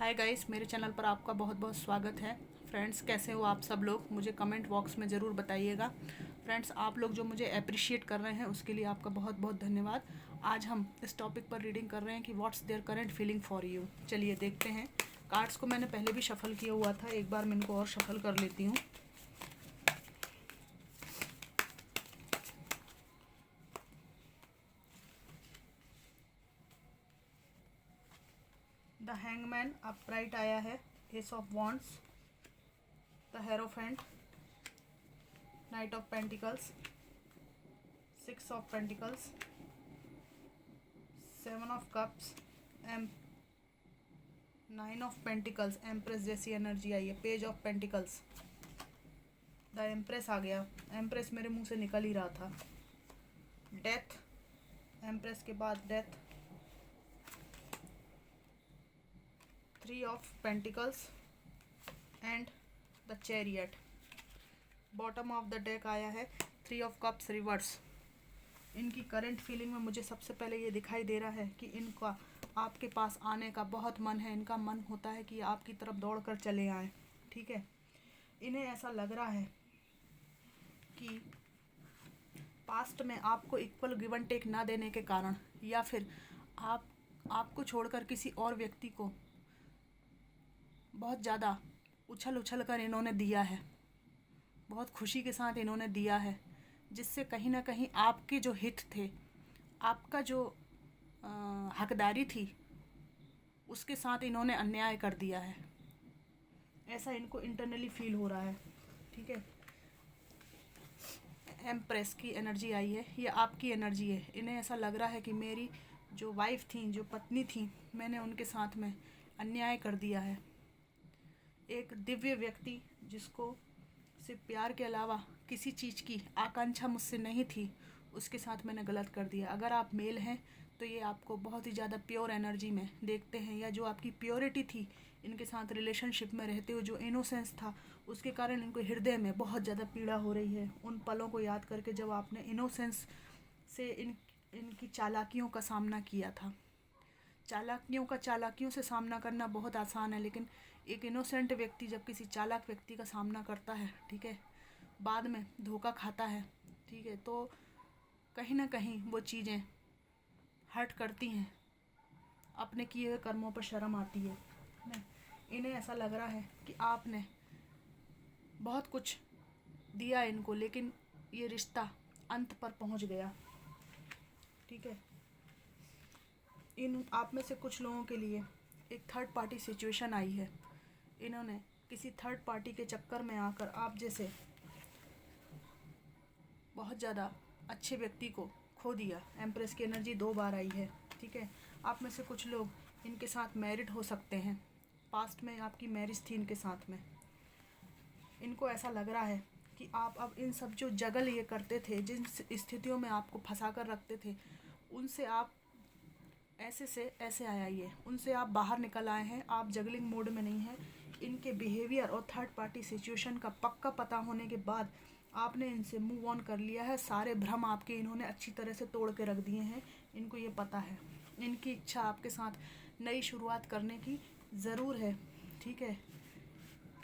Hi guys, मेरे channel पर आपका बहुत बहुत स्वागत है। फ्रेंड्स, कैसे हो आप सब लोग? मुझे कमेंट बॉक्स में ज़रूर बताइएगा। फ्रेंड्स, आप लोग जो मुझे अप्रिशिएट कर रहे हैं उसके लिए आपका बहुत बहुत धन्यवाद। आज हम इस टॉपिक पर रीडिंग कर रहे हैं कि what's their current feeling for you. चलिए देखते हैं। कार्ड्स को मैंने पहले भी शफल किया हुआ था, एक बार मैं इनको और शफल कर लेती हूँ। द हैंगमैन अपराइट आया है, ace of wands, the hierophant, knight of pentacles, six of pentacles, seven of cups, nine of pentacles, empress जैसी एनर्जी आई है, page of pentacles, the empress आ गया। एम्प्रेस मेरे मुंह से निकल ही रहा था। डेथ, एम्प्रेस के बाद death, three of pentacles and the chariot. Bottom of the deck आया है थ्री ऑफ कप्स रिवर्स। इनकी करंट फीलिंग में मुझे सबसे पहले ये दिखाई दे रहा है कि इनका आपके पास आने का बहुत मन है। इनका मन होता है कि आपकी तरफ दौड़ कर चले आएँ, ठीक है। इन्हें ऐसा लग रहा है कि पास्ट में आपको इक्वल गिव एंड टेक ना देने के कारण, या फिर आपको छोड़कर किसी और व्यक्ति को बहुत ज़्यादा उछल उछल कर इन्होंने दिया है, बहुत खुशी के साथ इन्होंने दिया है, जिससे कहीं ना कहीं आपके जो हित थे, आपका जो हकदारी थी, उसके साथ इन्होंने अन्याय कर दिया है। ऐसा इनको इंटरनली फील हो रहा है, ठीक है। एम्प्रेस की एनर्जी आई है, ये आपकी एनर्जी है। इन्हें ऐसा लग रहा है कि मेरी जो वाइफ थी, जो पत्नी थी, मैंने उनके साथ में अन्याय कर दिया है। एक दिव्य व्यक्ति जिसको सिर्फ प्यार के अलावा किसी चीज़ की आकांक्षा मुझसे नहीं थी, उसके साथ मैंने गलत कर दिया। अगर आप मेल हैं तो ये आपको बहुत ही ज़्यादा प्योर एनर्जी में देखते हैं, या जो आपकी प्योरिटी थी इनके साथ रिलेशनशिप में रहते हुए, जो इनोसेंस था, उसके कारण इनको हृदय में बहुत ज़्यादा पीड़ा हो रही है। उन पलों को याद करके जब आपने इनोसेंस से इनकी चालाकियों का सामना किया था। चालाकियों से सामना करना बहुत आसान है, लेकिन एक इनोसेंट व्यक्ति जब किसी चालाक व्यक्ति का सामना करता है, ठीक है, बाद में धोखा खाता है, ठीक है, तो कहीं ना कहीं वो चीज़ें हर्ट करती हैं। अपने किए हुए कर्मों पर शर्म आती है ना। इन्हें ऐसा लग रहा है कि आपने बहुत कुछ दिया इनको, लेकिन ये रिश्ता अंत पर पहुंच गया, ठीक है। इन आप में से कुछ लोगों के लिए एक थर्ड पार्टी सिचुएशन आई है। इन्होंने किसी थर्ड पार्टी के चक्कर में आकर आप जैसे बहुत ज़्यादा अच्छे व्यक्ति को खो दिया। एम्प्रेस की एनर्जी 2 बार आई है, ठीक है। आप में से कुछ लोग इनके साथ मैरिड हो सकते हैं। पास्ट में आपकी मैरिज थी इनके साथ में। इनको ऐसा लग रहा है कि आप अब इन सब जो जगल ये करते थे, जिन स्थितियों में आपको फंसा कर रखते थे, उनसे आप ऐसे से ऐसे आया, ये उनसे आप बाहर निकल आए हैं। आप जगलिंग मोड में नहीं हैं। इनके बिहेवियर और थर्ड पार्टी सिचुएशन का पक्का पता होने के बाद आपने इनसे मूव ऑन कर लिया है। सारे भ्रम आपके इन्होंने अच्छी तरह से तोड़ के रख दिए हैं। इनको ये पता है, इनकी इच्छा आपके साथ नई शुरुआत करने की ज़रूर है, ठीक है।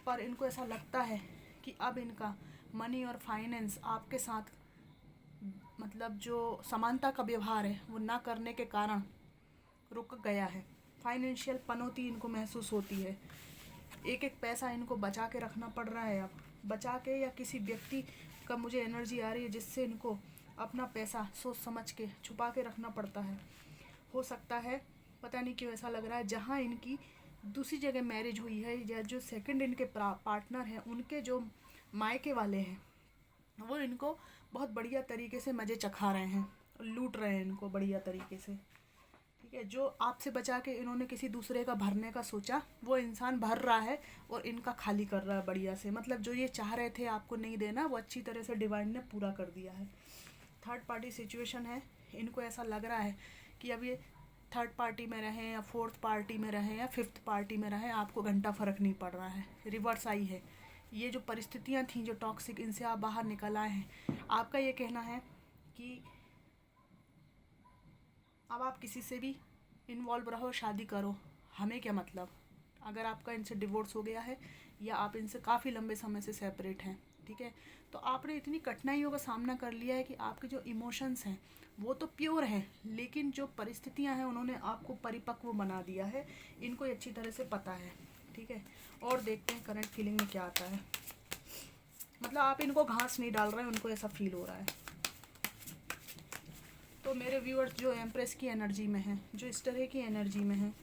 पर इनको ऐसा लगता है कि अब इनका मनी और फाइनेंस आपके साथ, मतलब जो समानता का व्यवहार है वो ना करने के कारण रुक गया है। फाइनेंशियल पनौती इनको महसूस होती है। एक एक पैसा इनको बचा के रखना पड़ रहा है। अब बचा के, या किसी व्यक्ति का मुझे एनर्जी आ रही है जिससे इनको अपना पैसा सोच समझ के छुपा के रखना पड़ता है। हो सकता है, पता नहीं क्यों ऐसा लग रहा है, जहाँ इनकी दूसरी जगह मैरिज हुई है, या जो सेकंड इनके पार्टनर हैं, उनके जो मायके वाले हैं, वो इनको बहुत बढ़िया तरीके से मज़े चखा रहे हैं, लूट रहे हैं इनको बढ़िया तरीके से, ठीक है। जो आपसे बचा के इन्होंने किसी दूसरे का भरने का सोचा, वो इंसान भर रहा है और इनका खाली कर रहा है बढ़िया से। मतलब जो ये चाह रहे थे आपको नहीं देना, वो अच्छी तरह से डिवाइन ने पूरा कर दिया है। थर्ड पार्टी सिचुएशन है। इनको ऐसा लग रहा है कि अब ये थर्ड पार्टी में रहें या फोर्थ पार्टी में रहें या फिफ्थ पार्टी में रहें, आपको घंटा फ़र्क नहीं पड़ रहा है। रिवर्स आई है। ये जो परिस्थितियाँ थीं जो टॉक्सिक, इनसे आप बाहर निकल आए हैं। आपका ये कहना है कि अब आप किसी से भी इन्वॉल्व रहो, शादी करो, हमें क्या मतलब, अगर आपका इनसे डिवोर्स हो गया है या आप इनसे काफ़ी लंबे समय से सेपरेट हैं, ठीक है, तो आपने इतनी कठिनाइयों का सामना कर लिया है कि आपके जो इमोशंस हैं वो तो प्योर हैं, लेकिन जो परिस्थितियां हैं उन्होंने आपको परिपक्व बना दिया है, इनको अच्छी तरह से पता है, ठीक है। और देखते हैं करंट फीलिंग में क्या आता है। मतलब आप इनको घास नहीं डाल रहे हैं, उनको ऐसा फील हो रहा है। तो मेरे व्यूअर्स जो एम्प्रेस की एनर्जी में हैं, जो इस तरह की एनर्जी में हैं,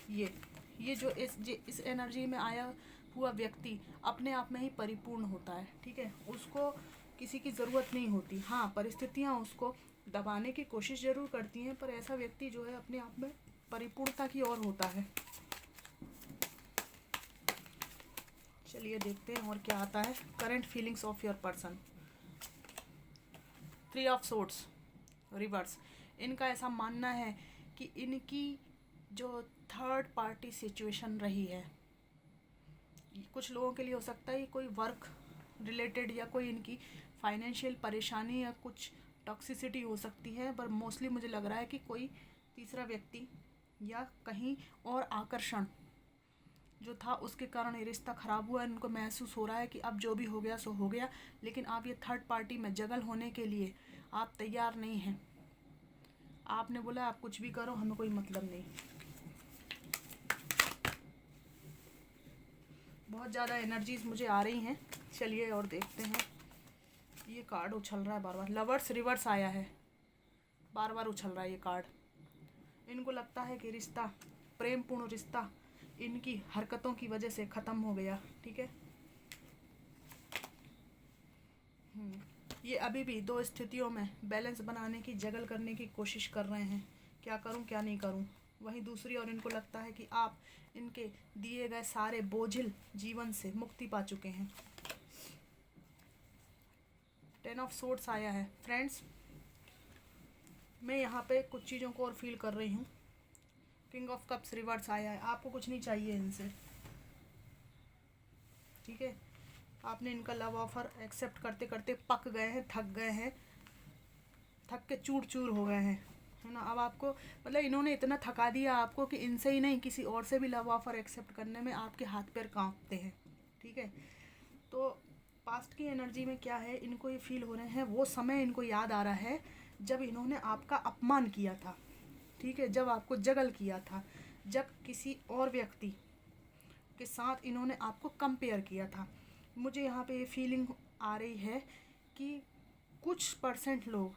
ये जो इस एनर्जी में आया हुआ व्यक्ति अपने आप में ही परिपूर्ण होता है, ठीक है। उसको किसी की ज़रूरत नहीं होती। हाँ, परिस्थितियाँ उसको दबाने की कोशिश ज़रूर करती हैं, पर ऐसा व्यक्ति जो है अपने आप में परिपूर्णता की ओर होता है। चलिए देखते हैं और क्या आता है। Current feelings of your person. 3 of swords reverse. इनका ऐसा मानना है कि इनकी जो थर्ड पार्टी सिचुएशन रही है, कुछ लोगों के लिए हो सकता है कोई वर्क रिलेटेड या कोई इनकी फाइनेंशियल परेशानी या कुछ टॉक्सिसिटी हो सकती है, पर मोस्टली मुझे लग रहा है कि कोई तीसरा व्यक्ति या कहीं और आकर्षण जो था उसके कारण ये रिश्ता ख़राब हुआ। इनको महसूस हो रहा है कि अब जो भी हो गया सो हो गया, लेकिन आप ये थर्ड पार्टी में जगल होने के लिए आप तैयार नहीं हैं। आपने बोला आप कुछ भी करो, हमें कोई मतलब नहीं। बहुत ज़्यादा एनर्जीज मुझे आ रही हैं। चलिए और देखते हैं। ये कार्ड उछल रहा है बार बार। लवर्स रिवर्स आया है, बार बार उछल रहा है ये कार्ड। इनको लगता है कि रिश्ता, प्रेम पूर्ण रिश्ता इनकी हरकतों की वजह से ख़त्म हो गया, ठीक है। ये अभी भी दो स्थितियों में बैलेंस बनाने की, जगल करने की कोशिश कर रहे हैं, क्या करूं क्या नहीं करूं। वहीं दूसरी ओर इनको लगता है कि आप इनके दिए गए सारे बोझिल जीवन से मुक्ति पा चुके हैं। 10 ऑफ सोर्ड्स आया है। फ्रेंड्स, मैं यहाँ पे कुछ चीज़ों को और फील कर रही हूँ। किंग ऑफ कप्स रिवर्स आया है। आपको कुछ नहीं चाहिए इनसे, ठीक है। आपने इनका लव ऑफर एक्सेप्ट करते करते पक गए हैं, थक गए हैं, थक के चूर चूर हो गए हैं, है ना। अब आपको मतलब इन्होंने इतना थका दिया आपको कि इनसे ही नहीं किसी और से भी लव ऑफर एक्सेप्ट करने में आपके हाथ पैर कांपते हैं, ठीक है। तो पास्ट की एनर्जी में क्या है, इनको ये फील हो रहे हैं, वो समय इनको याद आ रहा है जब इन्होंने आपका अपमान किया था, ठीक है, जब आपको जगल किया था, जब किसी और व्यक्ति के साथ इन्होंने आपको कंपेयर किया था। मुझे यहाँ पे ये फीलिंग आ रही है कि कुछ परसेंट लोग,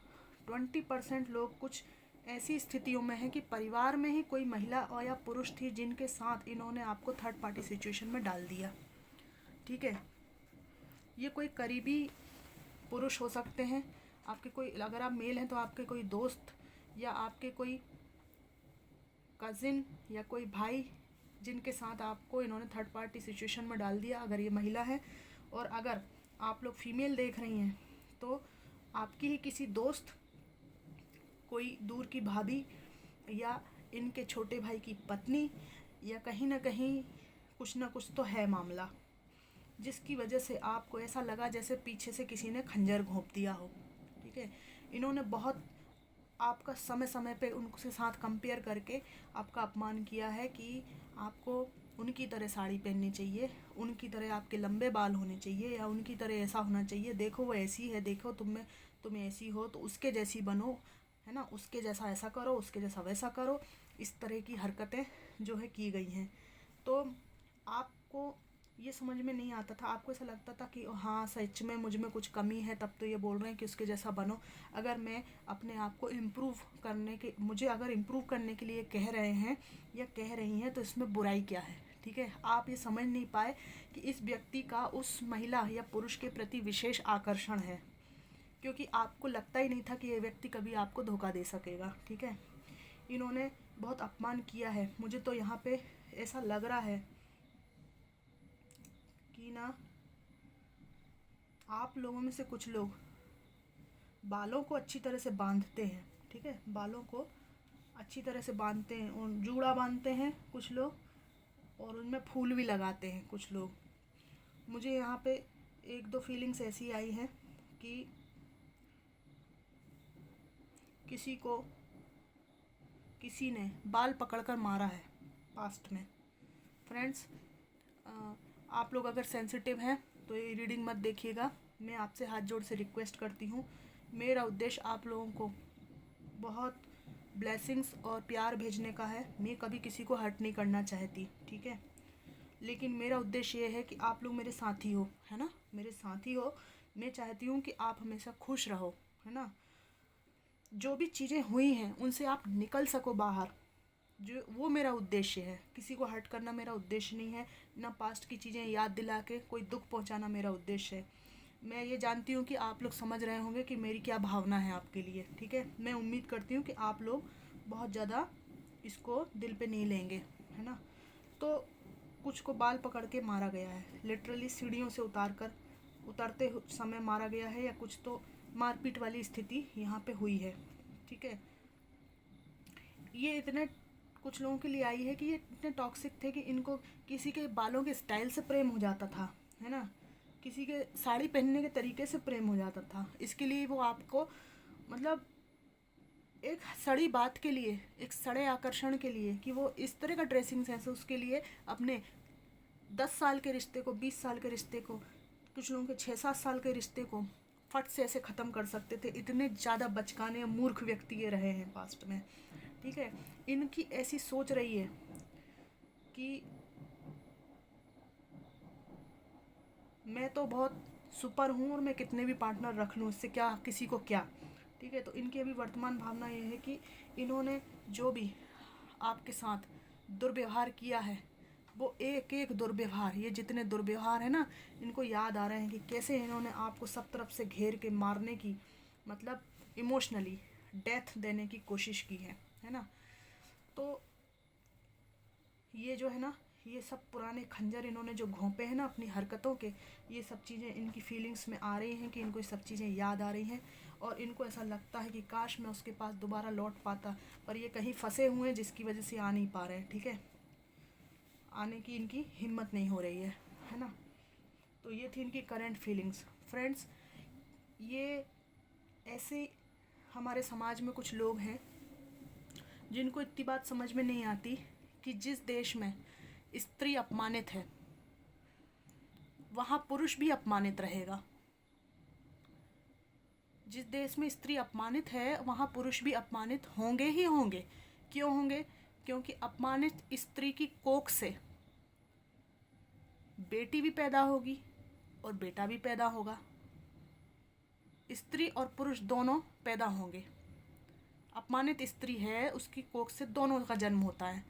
20% लोग कुछ ऐसी स्थितियों में हैं कि परिवार में ही कोई महिला और या पुरुष थी जिनके साथ इन्होंने आपको थर्ड पार्टी सिचुएशन में डाल दिया, ठीक है। ये कोई करीबी पुरुष हो सकते हैं आपके, कोई, अगर आप मेल हैं तो आपके कोई दोस्त या आपके कोई कज़िन या कोई भाई जिनके साथ आपको इन्होंने थर्ड पार्टी सिचुएशन में डाल दिया, अगर ये महिला है। और अगर आप लोग फीमेल देख रही हैं तो आपकी ही किसी दोस्त, कोई दूर की भाभी या इनके छोटे भाई की पत्नी, या कहीं ना कहीं कुछ ना कुछ तो है मामला जिसकी वजह से आपको ऐसा लगा जैसे पीछे से किसी ने खंजर घोंप दिया हो, ठीक है। इन्होंने बहुत आपका समय समय पे उनके साथ कंपेयर करके आपका अपमान किया है कि आपको उनकी तरह साड़ी पहननी चाहिए, उनकी तरह आपके लंबे बाल होने चाहिए, या उनकी तरह ऐसा होना चाहिए, देखो वो ऐसी है, देखो तुम ऐसी हो तो उसके जैसी बनो, है ना, उसके जैसा ऐसा करो, उसके जैसा वैसा करो। इस तरह की हरकतें जो है की गई हैं। तो आपको ये समझ में नहीं आता था, आपको ऐसा लगता था कि हाँ सच में मुझ में कुछ कमी है, तब तो ये बोल रहे हैं कि उसके जैसा बनो। अगर मैं अपने आप को इम्प्रूव करने के, मुझे अगर इम्प्रूव करने के लिए कह रहे हैं या कह रही हैं तो इसमें बुराई क्या है, ठीक है। आप ये समझ नहीं पाए कि इस व्यक्ति का उस महिला या पुरुष के प्रति विशेष आकर्षण है, क्योंकि आपको लगता ही नहीं था कि ये व्यक्ति कभी आपको धोखा दे सकेगा, ठीक है। इन्होंने बहुत अपमान किया है। मुझे तो यहाँ पे ऐसा लग रहा है कि ना, आप लोगों में से कुछ लोग बालों को अच्छी तरह से बांधते हैं, ठीक है, बालों को अच्छी तरह से बांधते हैं, और जूड़ा बांधते हैं कुछ लोग, और उनमें फूल भी लगाते हैं कुछ लोग। मुझे यहाँ पे एक दो फीलिंग्स ऐसी आई हैं कि किसी ने बाल पकड़कर मारा है पास्ट में, फ्रेंड्स, आप लोग अगर सेंसिटिव हैं तो ये रीडिंग मत देखिएगा। मैं आपसे हाथ जोड़ से रिक्वेस्ट करती हूँ। मेरा उद्देश्य आप लोगों को बहुत ब्लेसिंग्स और प्यार भेजने का है। मैं कभी किसी को हर्ट नहीं करना चाहती, ठीक है। लेकिन मेरा उद्देश्य ये है कि आप लोग मेरे साथी हो, है ना, मेरे साथी हो। मैं चाहती हूँ कि आप हमेशा खुश रहो, है ना। जो भी चीज़ें हुई हैं उनसे आप निकल सको बाहर, जो वो मेरा उद्देश्य है। किसी को हर्ट करना मेरा उद्देश्य नहीं है, ना पास्ट की चीज़ें याद दिला के कोई दुख पहुंचाना मेरा उद्देश्य है। मैं ये जानती हूँ कि आप लोग समझ रहे होंगे कि मेरी क्या भावना है आपके लिए, ठीक है। मैं उम्मीद करती हूँ कि आप लोग बहुत ज़्यादा इसको दिल पे नहीं लेंगे, है ना। तो कुछ को बाल पकड़ के मारा गया है, लिटरली सीढ़ियों से उतरते समय मारा गया है, या कुछ तो मारपीट वाली स्थिति यहाँ पे हुई है, ठीक है। ये इतने कुछ लोगों के लिए आई है कि ये इतने टॉक्सिक थे कि इनको किसी के बालों के स्टाइल से प्रेम हो जाता था, है ना, किसी के साड़ी पहनने के तरीके से प्रेम हो जाता था। इसके लिए वो आपको मतलब एक सड़ी बात के लिए, एक सड़े आकर्षण के लिए कि वो इस तरह का ड्रेसिंग सेंस है, उसके लिए अपने 10 साल के रिश्ते को, 20 साल के रिश्ते को, कुछ लोगों के 6-7 साल के रिश्ते को फट से ऐसे ख़त्म कर सकते थे। इतने ज़्यादा बचकाने मूर्ख व्यक्ति ये रहे हैं पास्ट में, ठीक है। इनकी ऐसी सोच रही है कि मैं तो बहुत सुपर हूँ और मैं कितने भी पार्टनर रख लूँ, इससे क्या, किसी को क्या, ठीक है। तो इनकी अभी वर्तमान भावना ये है कि इन्होंने जो भी आपके साथ दुर्व्यवहार किया है, वो एक एक दुर्व्यवहार, ये जितने दुर्व्यवहार है ना, इनको याद आ रहे हैं कि कैसे इन्होंने आपको सब तरफ से घेर के मारने की, मतलब इमोशनली डेथ देने की कोशिश की है ना। तो ये जो है ना, ये सब पुराने खंजर इन्होंने जो घोंपे हैं ना अपनी हरकतों के, ये सब चीज़ें इनकी फीलिंग्स में आ रही हैं कि इनको ये सब चीज़ें याद आ रही हैं, और इनको ऐसा लगता है कि काश मैं उसके पास दोबारा लौट पाता, पर ये कहीं फंसे हुए हैं जिसकी वजह से आ नहीं पा रहे हैं, ठीक है। आने की इनकी हिम्मत नहीं हो रही है ना। तो ये थी इनकी करंट फीलिंग्स। फ्रेंड्स, ये ऐसे हमारे समाज में कुछ लोग हैं जिनको इतनी बात समझ में नहीं आती कि जिस देश में स्त्री अपमानित है वहाँ पुरुष भी अपमानित रहेगा। जिस देश में स्त्री अपमानित है वहाँ पुरुष भी अपमानित होंगे ही होंगे। क्यों होंगे? क्योंकि अपमानित स्त्री की कोख से बेटी भी पैदा होगी और बेटा भी पैदा होगा। स्त्री और पुरुष दोनों पैदा होंगे। अपमानित स्त्री है, उसकी कोख से दोनों का जन्म होता है।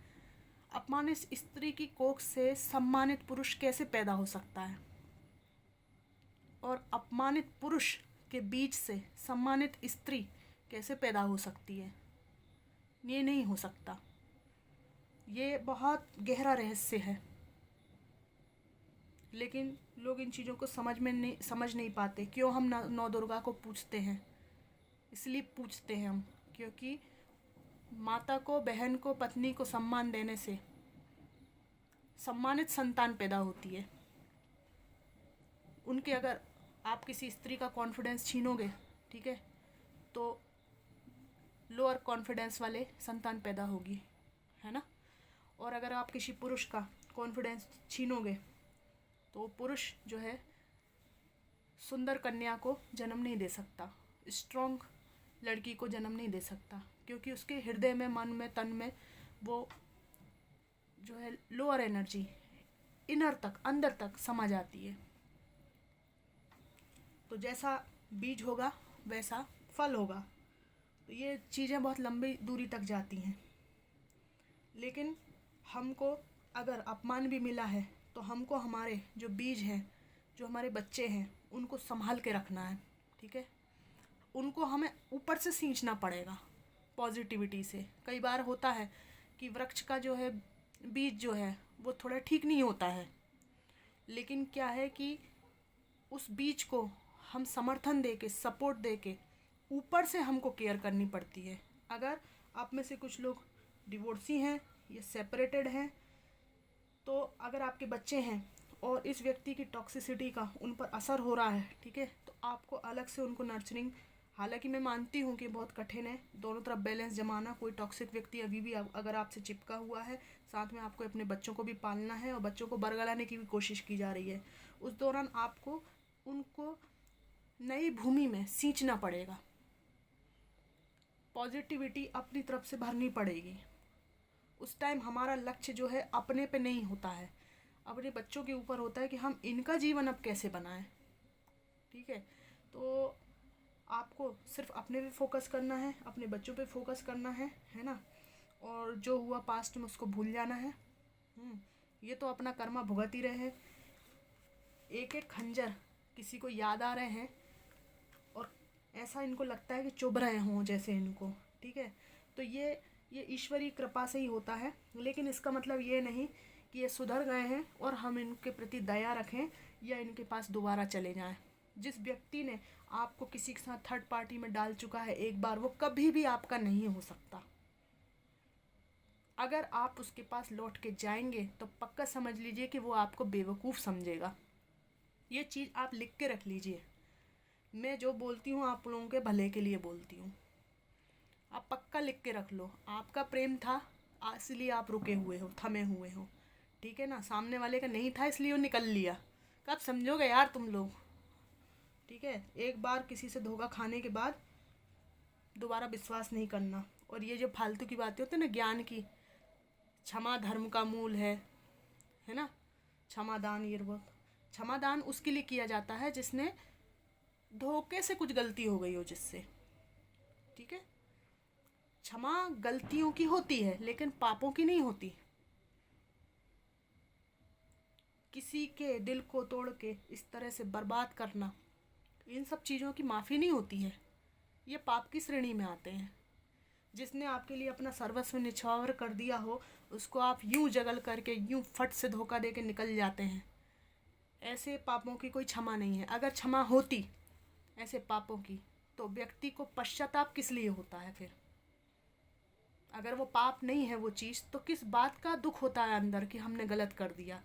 अपमानित स्त्री की कोख से सम्मानित पुरुष कैसे पैदा हो सकता है? और अपमानित पुरुष के बीच से सम्मानित स्त्री कैसे पैदा हो सकती है? ये नहीं हो सकता। ये बहुत गहरा रहस्य है, लेकिन लोग इन चीज़ों को समझ नहीं पाते। क्यों हम नौ दुर्गा को पूजते हैं? इसलिए पूजते हैं हम क्योंकि माता को, बहन को, पत्नी को सम्मान देने से सम्मानित संतान पैदा होती है। उनके अगर आप किसी स्त्री का कॉन्फिडेंस छीनोगे, ठीक है, तो लोअर कॉन्फिडेंस वाले संतान पैदा होगी, है ना। और अगर आप किसी पुरुष का कॉन्फिडेंस छीनोगे तो पुरुष जो है सुंदर कन्या को जन्म नहीं दे सकता, स्ट्रॉन्ग लड़की को जन्म नहीं दे सकता, क्योंकि उसके हृदय में, मन में, तन में वो जो है लोअर एनर्जी इनर तक, अंदर तक समा जाती है। तो जैसा बीज होगा वैसा फल होगा। तो ये चीज़ें बहुत लंबी दूरी तक जाती हैं। लेकिन हमको अगर अपमान भी मिला है तो हमको हमारे जो बीज हैं, जो हमारे बच्चे हैं, उनको संभाल के रखना है, ठीक है। उनको हमें ऊपर से सींचना पड़ेगा पॉजिटिविटी से। कई बार होता है कि वृक्ष का जो है बीज जो है वो थोड़ा ठीक नहीं होता है, लेकिन क्या है कि उस बीज को हम समर्थन दे के, सपोर्ट दे के ऊपर से हमको केयर करनी पड़ती है। अगर आप में से कुछ लोग डिवोर्सी हैं या सेपरेटेड हैं, तो अगर आपके बच्चे हैं और इस व्यक्ति की टॉक्सिसिटी का उन पर असर हो रहा है, ठीक है, तो आपको अलग से उनको नर्चरिंग हालांकि मैं मानती हूँ कि बहुत कठिन है दोनों तरफ बैलेंस जमाना। कोई टॉक्सिक व्यक्ति अभी भी अगर आपसे चिपका हुआ है, साथ में आपको अपने बच्चों को भी पालना है और बच्चों को बरगलाने की भी कोशिश की जा रही है, उस दौरान आपको उनको नई भूमि में सींचना पड़ेगा, पॉजिटिविटी अपनी तरफ से भरनी पड़ेगी। उस टाइम हमारा लक्ष्य जो है अपने पे नहीं होता है, अपने बच्चों के ऊपर होता है कि हम इनका जीवन अब कैसे बनाएं। ठीक है, तो आपको सिर्फ अपने पे फोकस करना है, अपने बच्चों पे फोकस करना है ना। और जो हुआ पास्ट में उसको भूल जाना है। ये तो अपना कर्मा भुगत ही रहे हैं। एक एक खंजर किसी को याद आ रहे हैं और ऐसा इनको लगता है कि चुभ रहे हों जैसे इनको। ठीक है, तो ये ईश्वरीय कृपा से ही होता है, लेकिन इसका मतलब ये नहीं कि ये सुधर गए हैं और हम इनके प्रति दया रखें या इनके पास दोबारा चले जाएं। जिस व्यक्ति ने आपको किसी के साथ थर्ड पार्टी में डाल चुका है एक बार, वो कभी भी आपका नहीं हो सकता। अगर आप उसके पास लौट के जाएंगे तो पक्का समझ लीजिए कि वो आपको बेवकूफ़ समझेगा। ये चीज़ आप लिख के रख लीजिए। मैं जो बोलती हूँ आप लोगों के भले के लिए बोलती हूँ। आप पक्का लिख के रख लो, आपका प्रेम था इसलिए आप रुके हुए हो, थमे हुए हो। ठीक है ना, सामने वाले का नहीं था इसलिए वो निकल लिया। कब समझोगे यार तुम लोग। ठीक है, एक बार किसी से धोखा खाने के बाद दोबारा विश्वास नहीं करना। और ये जो फालतू की बातें होती है ना ज्ञान की, क्षमा धर्म का मूल है ना। क्षमादान, ये बहुत क्षमादान उसके लिए किया जाता है जिसने धोखे से कुछ गलती हो गई हो जिससे। ठीक है, क्षमा गलतियों की होती है लेकिन पापों की नहीं होती। किसी के दिल को तोड़ के इस तरह से बर्बाद करना, इन सब चीज़ों की माफ़ी नहीं होती है, ये पाप की श्रेणी में आते हैं। जिसने आपके लिए अपना सर्वस्व निछावर कर दिया हो उसको आप यूं जगल करके यूं फट से धोखा दे के निकल जाते हैं। ऐसे पापों की कोई क्षमा नहीं है। अगर क्षमा होती ऐसे पापों की तो व्यक्ति को पश्चाताप किस लिए होता है फिर। अगर वो पाप नहीं है वो चीज़, तो किस बात का दुख होता है अंदर कि हमने गलत कर दिया।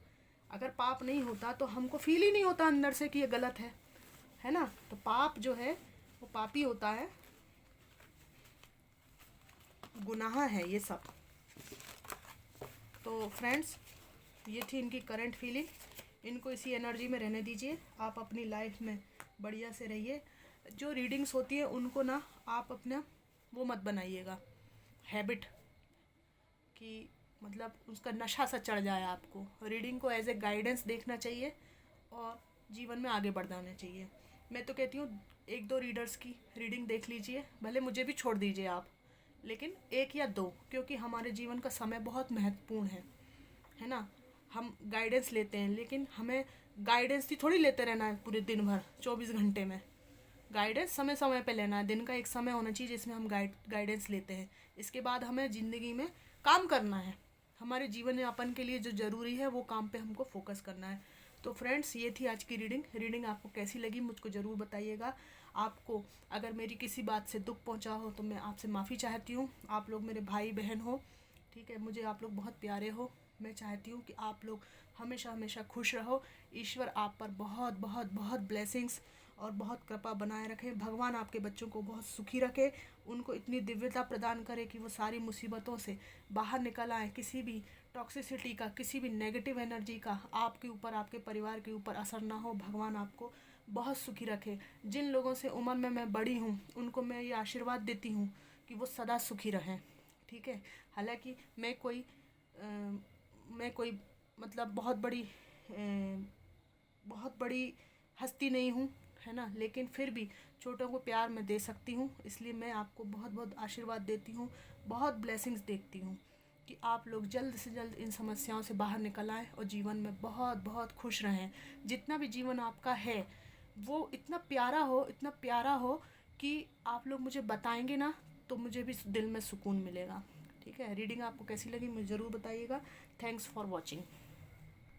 अगर पाप नहीं होता तो हमको फील ही नहीं होता अंदर से कि ये गलत है ना। तो पाप जो है वो पापी होता है, गुनाह है ये सब। तो फ्रेंड्स, ये थी इनकी करंट फीलिंग। इनको इसी एनर्जी में रहने दीजिए। आप अपनी लाइफ में बढ़िया से रहिए। जो रीडिंग्स होती है उनको ना आप अपना वो मत बनाइएगा हैबिट कि मतलब उसका नशा सा चढ़ जाए आपको। रीडिंग को एज ए गाइडेंस देखना चाहिए और जीवन में आगे बढ़ाना चाहिए। मैं तो कहती हूँ 1-2 रीडर्स की रीडिंग देख लीजिए, भले मुझे भी छोड़ दीजिए आप, लेकिन 1 या 2, क्योंकि हमारे जीवन का समय बहुत महत्वपूर्ण है ना। हम गाइडेंस लेते हैं लेकिन हमें गाइडेंस ही थोड़ी लेते रहना है पूरे दिन भर 24 घंटे में। गाइडेंस समय समय पे लेना है। दिन का एक समय होना चाहिए जिसमें हम गाइडेंस लेते हैं। इसके बाद हमें ज़िंदगी में काम करना है। हमारे जीवन यापन के लिए जो ज़रूरी है वो काम पे हमको फोकस करना है। तो फ्रेंड्स, ये थी आज की रीडिंग आपको कैसी लगी मुझको ज़रूर बताइएगा। आपको अगर मेरी किसी बात से दुख पहुंचा हो तो मैं आपसे माफ़ी चाहती हूँ। आप लोग मेरे भाई बहन हो, ठीक है, मुझे आप लोग बहुत प्यारे हो। मैं चाहती हूँ कि आप लोग हमेशा हमेशा खुश रहो। ईश्वर आप पर बहुत बहुत बहुत ब्लेसिंग्स और बहुत कृपा बनाए रखें। भगवान आपके बच्चों को बहुत सुखी रखे, उनको इतनी दिव्यता प्रदान करे कि वो सारी मुसीबतों से बाहर निकल आए। किसी भी टॉक्सिसिटी का, किसी भी नेगेटिव एनर्जी का आपके ऊपर, आपके परिवार के ऊपर असर ना हो। भगवान आपको बहुत सुखी रखे। जिन लोगों से उम्र में मैं बड़ी हूँ उनको मैं ये आशीर्वाद देती हूँ कि वो सदा सुखी रहें। ठीक है, हालांकि मैं कोई मतलब बहुत बड़ी हस्ती नहीं हूँ, है ना, लेकिन फिर भी छोटों को प्यार मैं दे सकती हूँ। इसलिए मैं आपको बहुत बहुत आशीर्वाद देती हूँ, बहुत ब्लेसिंग्स देखती हूँ कि आप लोग जल्द से जल्द इन समस्याओं से बाहर निकल आएँ और जीवन में बहुत बहुत खुश रहें। जितना भी जीवन आपका है वो इतना प्यारा हो कि आप लोग मुझे बताएंगे ना तो मुझे भी दिल में सुकून मिलेगा। ठीक है, रीडिंग आपको कैसी लगी मुझे ज़रूर बताइएगा। Thanks for watching.